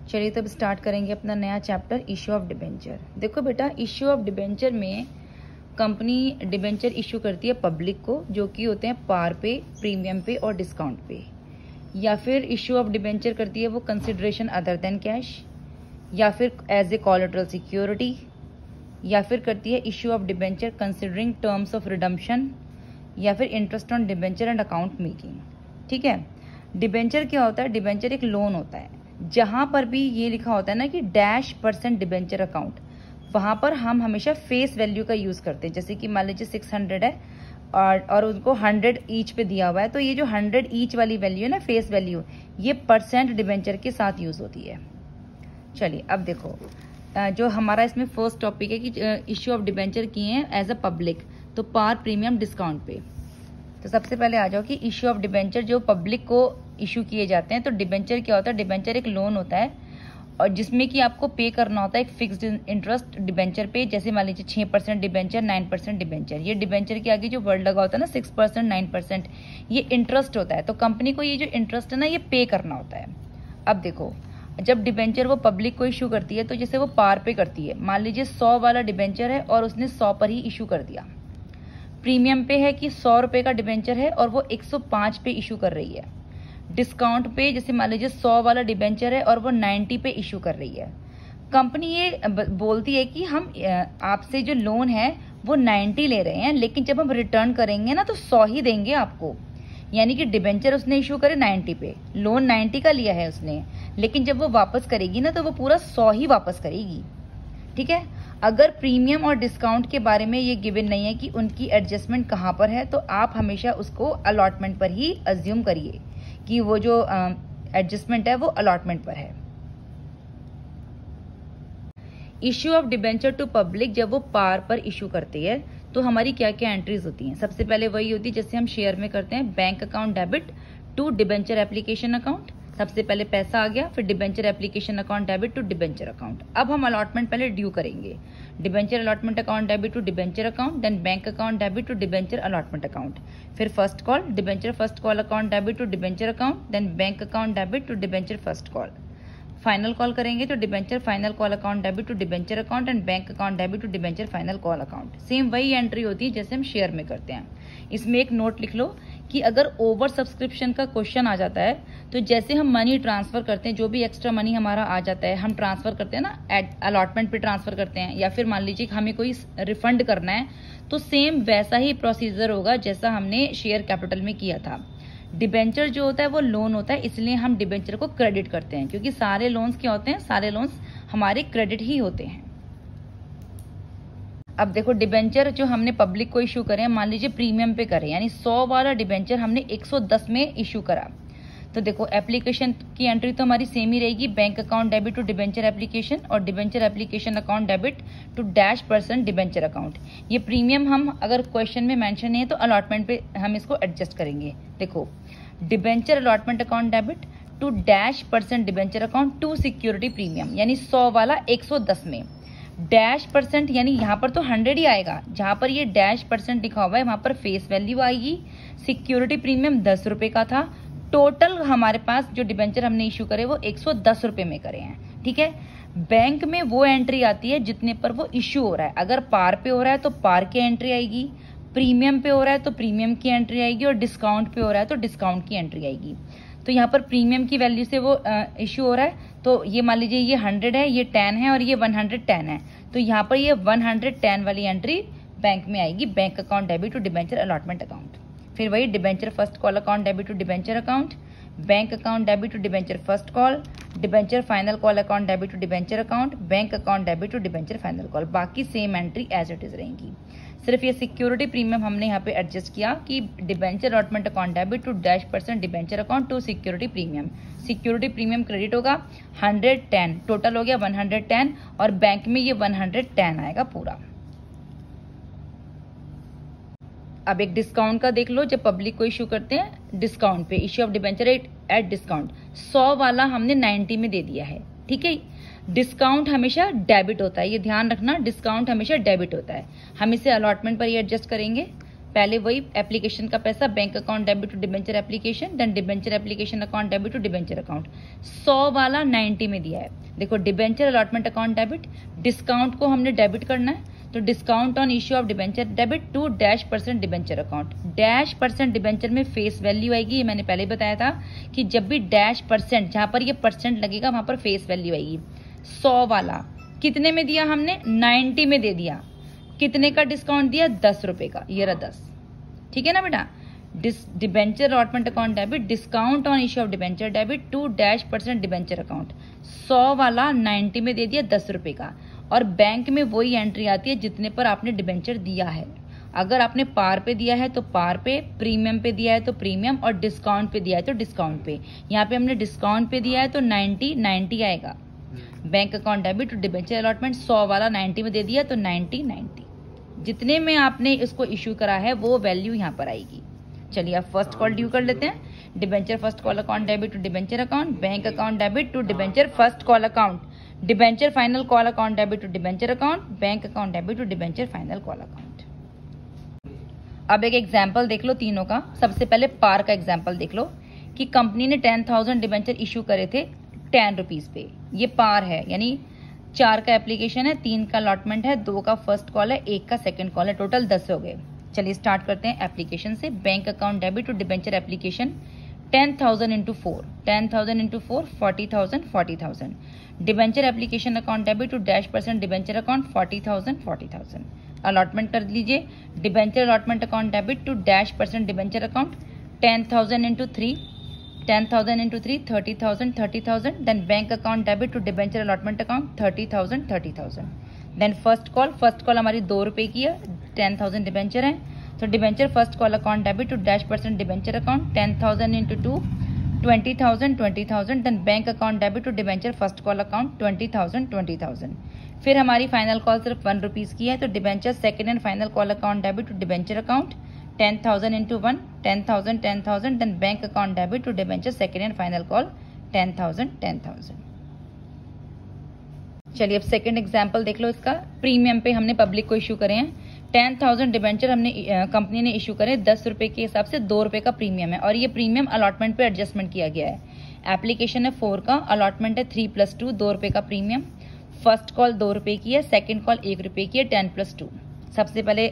चलिए तब स्टार्ट करेंगे अपना नया चैप्टर इश्यू ऑफ डिबेंचर। देखो बेटा, इश्यू ऑफ डिबेंचर में कंपनी डिबेंचर इश्यू करती है पब्लिक को, जो कि होते हैं पार पे, प्रीमियम पे और डिस्काउंट पे। या फिर इश्यू ऑफ डिबेंचर करती है वो कंसिडरेशन अदर देन कैश, या फिर एज ए कोलैटरल सिक्योरिटी, या फिर करती है issue of debenture considering terms of redemption, या फिर interest on debenture and account making. ठीक है, डिबेंचर क्या होता है? डिबेंचर एक लोन होता है। जहां पर भी ये लिखा होता है ना कि -% डिबेंचर अकाउंट, वहां पर हम हमेशा फेस वैल्यू का यूज करते हैं। जैसे कि मान लीजिए 600 है और उनको 100 ईच पे दिया हुआ है, तो ये जो 100 ईच वाली वैल्यू है ना, फेस वैल्यू, ये % डिबेंचर के साथ यूज होती है। चलिए अब देखो, जो हमारा इसमें फर्स्ट टॉपिक है कि इश्यू ऑफ डिबेंचर किए हैं एज अ पब्लिक, तो पार, प्रीमियम, डिस्काउंट पे। तो सबसे पहले आ जाओ कि इश्यू ऑफ डिबेंचर जो पब्लिक को इश्यू किए जाते हैं। तो डिबेंचर क्या होता है? डिबेंचर एक लोन होता है और जिसमें कि आपको पे करना होता है एक फिक्स्ड इंटरेस्ट डिबेंचर पे। जैसे मान लीजिए 6% डिबेंचर, 9% डिबेंचर। ये डिबेंचर के आगे जो वर्ड लगा होता है ना 6%, 9%, ये इंटरेस्ट होता है। तो कंपनी को ये जो इंटरेस्ट है ना, ये पे करना होता है। अब देखो, जब डिबेंचर वो पब्लिक को इशू करती है तो जैसे वो पार पे करती है। मान लीजिए 100 वाला डिबेंचर है और उसने 100 पर ही इशू कर दिया। प्रीमियम पे है कि 100 रुपए का डिबेंचर है और वो 105 पे इशू कर रही है। डिस्काउंट पे जैसे मान लीजिए 100 वाला डिबेंचर है और वो 90 पे इशू कर रही है। कंपनी ये बोलती है कि हम आपसे जो लोन है वो 90 ले रहे हैं, लेकिन जब हम रिटर्न करेंगे ना तो 100 ही देंगे आपको। यानी कि डिबेंचर उसने इशू करे 90 पे, लोन 90 का लिया है उसने, लेकिन जब वो वापस करेगी ना तो वो पूरा 100 ही वापस करेगी। ठीक है, अगर प्रीमियम और डिस्काउंट के बारे में ये गिवन नहीं है कि उनकी एडजस्टमेंट कहाँ पर है, तो आप हमेशा उसको अलॉटमेंट पर ही अज्यूम करिए कि वो जो एडजस्टमेंट है वो अलॉटमेंट पर है। Issue of debenture to public, जब वो पार पर इशू करती है तो हमारी क्या क्या एंट्रीज होती हैं? सबसे पहले वही होती है जैसे हम शेयर में करते हैं, bank account debit to debenture application account. सबसे पहले पैसा आ गया, फिर debenture application account debit to debenture account. अब हम अलॉटमेंट पहले ड्यू करेंगे। Debenture allotment account debit to debenture account, then bank account debit to debenture allotment account. फिर first call, debenture first call account debit to debenture account, then bank account debit to debenture first call. Final call करेंगे तो debenture final call account debit to debenture account and bank account debit to debenture final call account. Same वही entry होती है जैसे हम share में करते हैं। इसमें एक नोट लिख लो कि अगर ओवर सब्सक्रिप्शन का क्वेश्चन आ जाता है तो जैसे हम मनी ट्रांसफर करते हैं, जो भी एक्स्ट्रा मनी हमारा आ जाता है हम ट्रांसफर करते हैं ना, अलॉटमेंट पे ट्रांसफर करते हैं, या फिर मान लीजिए हमें कोई रिफंड करना है, तो सेम वैसा ही प्रोसीजर होगा जैसा हमने शेयर कैपिटल में किया था। डिबेंचर जो होता है वो लोन होता है, इसलिए हम डिबेंचर को क्रेडिट करते हैं, क्योंकि सारे लोन्स क्या होते हैं? सारे लोन्स हमारे क्रेडिट ही होते हैं। अब देखो, डिबेंचर जो हमने पब्लिक को इशू करे, मान लीजिए प्रीमियम पे करें, यानी 100 वाला डिबेंचर हमने 110 में इशू करा, तो देखो एप्लीकेशन की एंट्री तो हमारी सेम ही रहेगी, bank account debit to debenture application और debenture application account debit to -% debenture account. ये प्रीमियम हम अगर क्वेश्चन में मेंशन नहीं है तो अलॉटमेंट पे हम इसको एडजस्ट करेंगे। देखो, debenture allotment account debit to -% debenture account to security premium, यानी 100 वाला 110 में -%, यानी यहाँ पर तो 100 ही आएगा। जहां पर ये -% लिखा हुआ है वहां पर फेस वैल्यू आएगी। सिक्योरिटी प्रीमियम 10 रुपए का था। टोटल हमारे पास जो डिबेंचर हमने इशू करे वो 110 रुपए में करे हैं। ठीक है, बैंक में वो एंट्री आती है जितने पर वो इशू हो रहा है। अगर पार पे हो रहा है तो पार की एंट्री आएगी, प्रीमियम पे हो रहा है तो प्रीमियम की एंट्री आएगी, और डिस्काउंट पे हो रहा है तो डिस्काउंट की एंट्री आएगी। तो यहाँ पर प्रीमियम की वैल्यू से वो इशू हो रहा है, तो ये मान लीजिए ये 100 है, ये 10 है और ये 110 है, तो यहाँ पर ये 110 वाली एंट्री बैंक में आएगी, bank account debit to debenture allotment account. फिर वही debenture first call account debit to debenture account, bank account debit to debenture first call, debenture final call account debit to debenture account, bank account debit to debenture final call. बाकी same entry as it is रहेंगी। सिर्फ ये security premium हमने यहाँ पे adjust किया कि debenture allotment account debit to -% debenture account to security premium. Security premium credit होगा 110, टोटल हो गया 110, और बैंक में ये 110 आएगा पूरा। अब एक डिस्काउंट का देख लो, जब पब्लिक को इशू करते हैं डिस्काउंट पे, issue of debenture at discount, 100 वाला हमने 90 में दे दिया है। ठीक है, डिस्काउंट हमेशा डेबिट होता है, ये ध्यान रखना, डिस्काउंट हमेशा डेबिट होता है। हम इसे अलॉटमेंट पर ही एडजस्ट करेंगे। पहले वही एप्लीकेशन का पैसा, bank account debit to debenture application, then debenture application account debit to debenture account. 100 वाला 90 में दिया है। देखो debenture allotment account debit, discount को हमने डेबिट करना है, तो discount on issue of debenture debit to -% debenture account. -% Debenture में फेस वैल्यू आएगी, ये मैंने पहले बताया था कि जब भी -%, जहां पर ये परसेंट लगेगा वहां पर फेस वैल्यू आएगी। 100 वाला कितने में दिया हमने? 90 में दे दिया। कितने का डिस्काउंट दिया? 10 रुपए का, ये रहा 10। ठीक है ना बेटा। Debenture allotment account debit, discount on issue of debenture debit to -% debenture account. 100 वाला 90 में दे दिया 10 रुपए का, और बैंक में वही एंट्री आती है जितने पर आपने डिबेंचर दिया है। अगर आपने पार पे दिया है तो पार पे, प्रीमियम पे दिया है तो प्रीमियम, और डिस्काउंट पे दिया है तो डिस्काउंट पे। यहाँ पे हमने डिस्काउंट पे दिया है तो 90 आएगा। Bank account debit to debenture allotment, 100 वाला 90 में दे दिया तो 90। जितने में आपने इसको इश्यू करा है वो वैल्यू यहाँ पर आएगी। चलिए अब फर्स्ट कॉल ड्यू कर लेते हैं। Debenture first call account debit to debenture account, bank account debit to debenture first call account, debenture final call account debit to debenture account, bank account debit to debenture final call account. अब एक example देख लो तीनों का। सबसे पहले पार का example देख लो कि कंपनी ने 10,000 डिबेंचर इश्यू करे थे 10 रुपीज पे। ये पार है, यानी 4 का एप्लीकेशन है, 3 का अलॉटमेंट है, 2 का फर्स्ट कॉल है, 1 का सेकंड कॉल है, टोटल 10 हो गए। चलिए स्टार्ट करते हैं एप्लीकेशन से। Bank account debit to debenture application 10,000 into 4, 10,000 into 4 40,000 40,000। Debenture application account debit to -% debenture account 40,000 allotment कर लीजिए। Debenture allotment account debit to -% debenture account 10,000 into 3, 10,000 into 3 30,000 then bank account debit to debenture allotment account 30,000 then first call हमारी 2 रुपए की है, 10,000 debenture है, तो debenture first call account debit to -% debenture account 10,000 into 2 20,000 then bank account debit to debenture first call account 20,000। फिर हमारी final call सिर्फ 1 rupees की है, तो debenture second and final call account debit to debenture account 10,000 into 1 10,000 then bank account debit to debenture second and final call 10,000। चलिए अब second example देख लो इसका। प्रीमियम पे हमने पब्लिक को इश्यू करे हैं 10,000 डिबेंचर, हमने कंपनी ने इश्यू करे 10 रुपए के हिसाब से 2 रुपए का प्रीमियम है, और ये प्रीमियम अलॉटमेंट पे एडजस्टमेंट किया गया है। एप्लीकेशन है 4 का, अलॉटमेंट है 3+2 2 रुपए का प्रीमियम। फर्स्ट कॉल 2 रुपए की है, सेकंड कॉल 1 रुपए की है, 10+2। सबसे पहले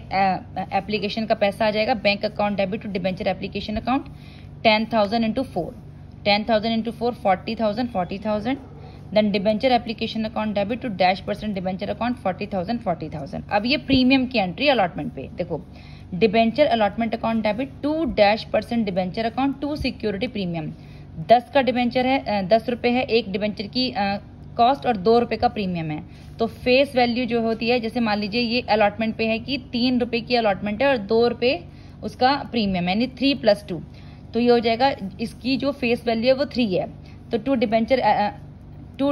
एप्लीकेशन का पैसा आ जाएगा bank account debit to debenture application account 10,000 into 4, 10,000 into 4 40,000 then debenture application account debit to -% debenture account 40,000। अब ये प्रीमियम की एंट्री अलॉटमेंट पे देखो। Debenture allotment account debit to -% debenture account to security premium. 10 का डिबेंचर है, 10 रुपए है एक डिबेंचर की कॉस्ट, और 2 रुपए का प्रीमियम है। तो फेस वैल्यू जो होती है, जैसे मान लीजिए ये अलॉटमेंट पे है कि 3 रुपए की अलॉटमेंट है और 2 रुपए उसका प्रीमियम है, यानी 3+2, तो ये हो जाएगा इसकी जो फेस वैल्यू है वो 3 है। तो 2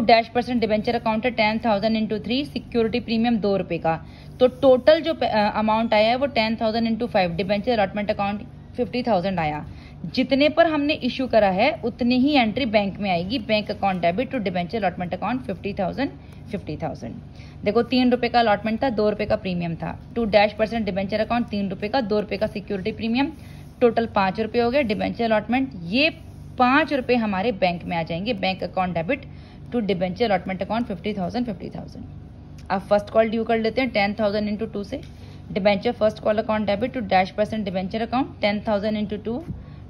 -% डिबेंचर अकाउंट है 10,000 इंटू 3, सिक्योरिटी प्रीमियम 2 रुपए का, तो टोटल जो अमाउंट आया है वो 10,000 इंटू 5 डिबेंचर अलॉटमेंट अकाउंट 50,000 आया। जितने पर हमने इश्यू करा है उतनी ही एंट्री बैंक में आएगी। Bank account debit to debenture allotment account 50,000। देखो 3 रुपए का अलॉटमेंट था, 2 रुपए का प्रीमियम था। टू -% डिबेंचर अकाउंट 3 रुपए का, 2 रुपए का सिक्योरिटी प्रीमियम, टोटल 5 रुपए हो गए। डिबेंचर अलॉटमेंट ये 5 रुपए हमारे बैंक में आ जाएंगे। Bank account debit to debenture allotment account 50,000। अब फर्स्ट कॉल ड्यू कर लेते हैं 10,000 इंटू 2 से। Debenture first call account debit to -% debenture account 10,000 into 2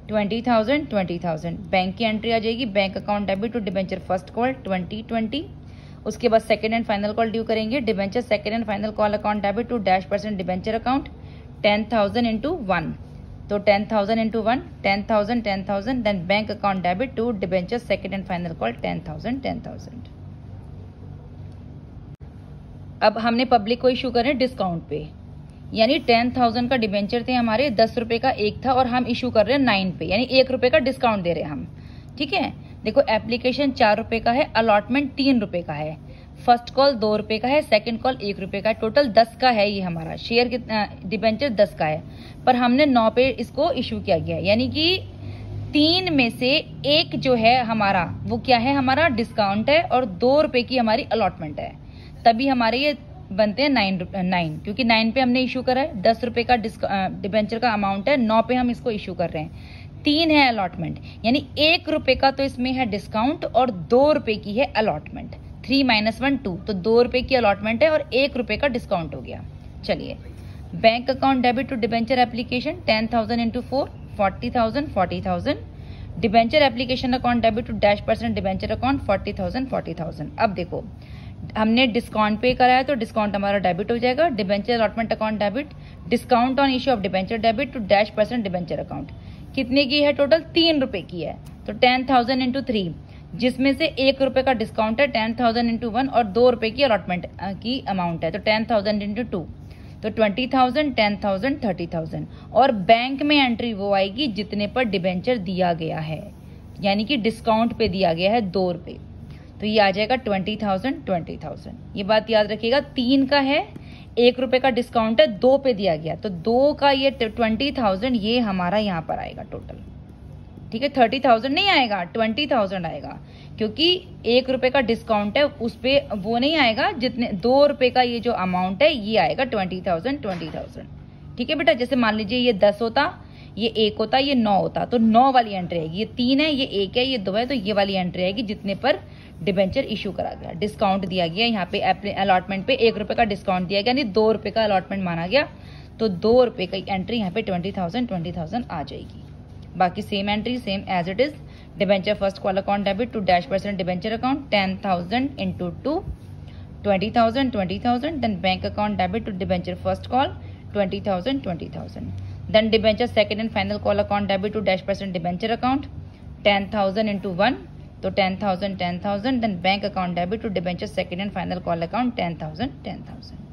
20,000। Bank की एंट्री आ जाएगी bank account debit to debenture first call 2020। उसके बाद second and final call due करेंगे। Debenture second and final call account debit to -% debenture account 10,000 into 1, तो 10,000 into 1 10,000 then bank account debit to debenture second and final call 10,000। अब हमने public को issue करें discount पे, यानी 10,000 का डिबेंचर थे हमारे, 10 रुपए का एक था, और हम इशू कर रहे हैं 9 पे, यानी 1 रुपए का डिस्काउंट दे रहे हैं हम। ठीक है, देखो एप्लीकेशन 4 रुपए का है, अलॉटमेंट 3 रुपए का है, फर्स्ट कॉल 2 रुपए का है, सेकंड कॉल 1 रुपए का है, टोटल 10 का है। ये हमारा शेयर कितना डिबेंचर 10 का है, पर हमने 9 पे इसको इशू किया गया है, यानी कि 3 में से 1 जो है हमारा वो क्या है, हमारा डिस्काउंट है, और 2 रुपए की हमारी अलॉटमेंट है, तभी हमारे ये बनते हैं 9, क्योंकि 9 पे हमने इशू करा है, 10 रुपए का डिबेंचर का अमाउंट है, 9 पे हम इसको इशू कर रहे हैं। 3 है अलॉटमेंट, यानी 1 रुपए का तो इसमें है डिस्काउंट और 2 रुपए की है अलॉटमेंट। 3 - 1 2, तो 2 रुपए की अलॉटमेंट है और 1 रुपए का डिस्काउंट हो गया। चलिए, bank account debit to debenture application 10,000 into 4 40,000 40,000। Debenture application account debit to -% debenture account 40,000 40,000। अब देखो, हमने डिस्काउंट पे करा है तो डिस्काउंट हमारा डेबिट हो जाएगा। Debenture allotment account debit, discount on issue of debenture debit to -% debenture account. कितने की है टोटल? 3 रुपए की है, तो 10,000 इंटू 3, जिसमें से 1 रुपए का डिस्काउंट है 10,000 इंटू 1 और 2 रुपए की अलॉटमेंट की अमाउंट है, तो 10,000 इंटू 2, तो 20,000 10,000 30,000। और बैंक में एंट्री वो आएगी जितने पर डिबेंचर दिया गया है, यानी कि डिस्काउंट पे दिया गया है 2 रुपए, तो ये आ जाएगा 20,000 20,000। ये बात याद रखिएगा, 3 का है, 1 रुपए का डिस्काउंट है, 2 पे दिया गया, तो 2 का ये 20,000 ये हमारा यहाँ पर आएगा टोटल। ठीक है, 30,000 नहीं आएगा, 20,000 आएगा, क्योंकि 1 रुपए का डिस्काउंट है, उस पे वो नहीं आएगा, जितने 2 रुपए का ये जो अमाउंट है ये आएगा 20,000 20,000। ठीक है बेटा, जैसे मान लीजिए ये 10 होता, ये 1 होता, ये 9 होता, तो 9 वाली एंट्री आएगी। ये 3 है, ये 1 है, ये 2 है, तो ये वाली एंट्री आएगी जितने पर डिबेंचर इशू करा गया, डिस्काउंट दिया गया। यहाँ पे अलॉटमेंट पे 1 रुपए का डिस्काउंट दिया गया, यानी 2 रुपए का अलॉटमेंट माना गया, तो 2 रुपए की एंट्री यहाँ पे 20,000 20,000 आ जाएगी। बाकी same entry same as it is. Debenture first call account debit to -% debenture account 10,000 into 2 20,000 20,000। Then bank account debit to debenture first call 20,000 20,000। Then debenture second and final call account debit to -% debenture account 10,000 into 1, तो 10,000 10,000। Then bank account debit to debenture second and final call account 10,000 10,000।